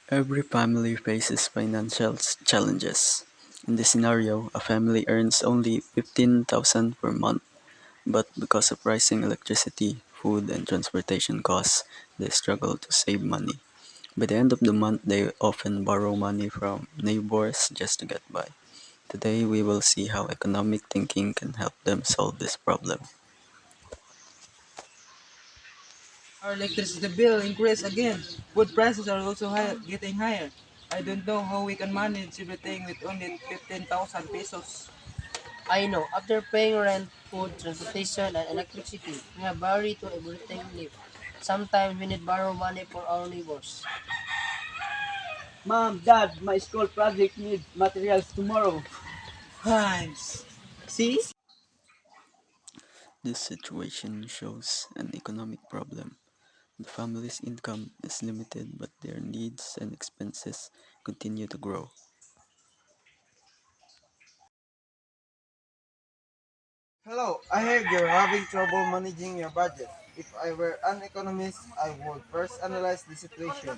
Every family faces financial challenges. In this scenario, a family earns only 15,000 per month, but because of rising electricity, food, and transportation costs, they struggle to save money. By the end of the month, they often borrow money from neighbors just to get by. Today, we will see how economic thinking can help them solve this problem. Our electricity bill increased again. Food prices are also getting higher. I don't know how we can manage everything with only 15,000 pesos. I know, after paying rent, food, transportation, and electricity, we have barely to everything live. Sometimes we need borrow money for our neighbors. Mom, Dad, my school project needs materials tomorrow. Hines. See? This situation shows an economic problem. The family's income is limited, but their needs and expenses continue to grow. Hello, I heard you're having trouble managing your budget. If I were an economist, I would first analyze the situation.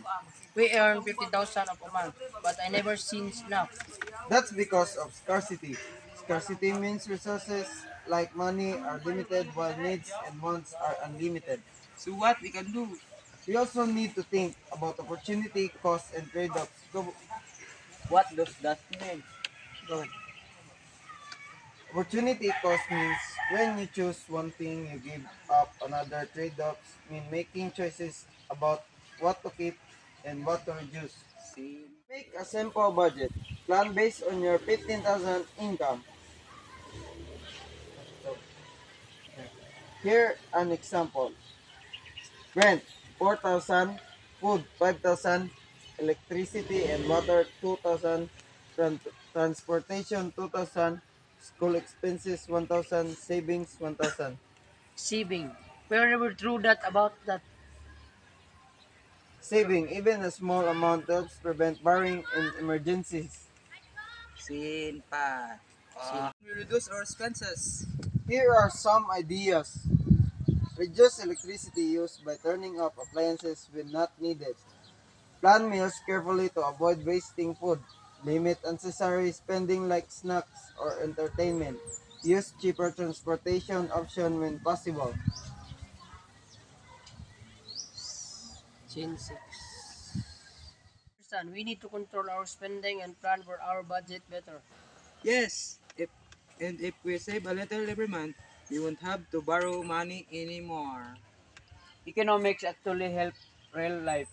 We earn 50,000 of a month, but I never seen enough. That's because of scarcity. Scarcity means resources like money are limited while needs and wants are unlimited. So what we can do? We also need to think about opportunity, cost, and trade-offs. What does that mean? Go ahead. Opportunity cost means when you choose one thing, you give up another. Trade-offs mean making choices about what to keep and what to reduce. See? Make a simple budget. Plan based on your 15,000 income. So, here an example. Rent 4,000, food 5,000, electricity and water 2,000, transportation 2,000, school expenses 1,000, savings 1,000. Saving. We never drew that about that. Saving even a small amount helps prevent borrowing in emergencies. Sin pa. Sin. We reduce our expenses. Here are some ideas. Reduce electricity use by turning off appliances when not needed. Plan meals carefully to avoid wasting food. Limit unnecessary spending like snacks or entertainment. Use cheaper transportation option when possible. Sin 6. Understand, we need to control our spending and plan for our budget better. Yes. If we save a little every month, we won't have to borrow money anymore. Economics actually help real life.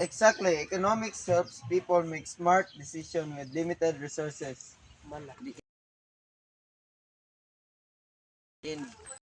Exactly, economics helps people make smart decisions with limited resources. Mala. The end.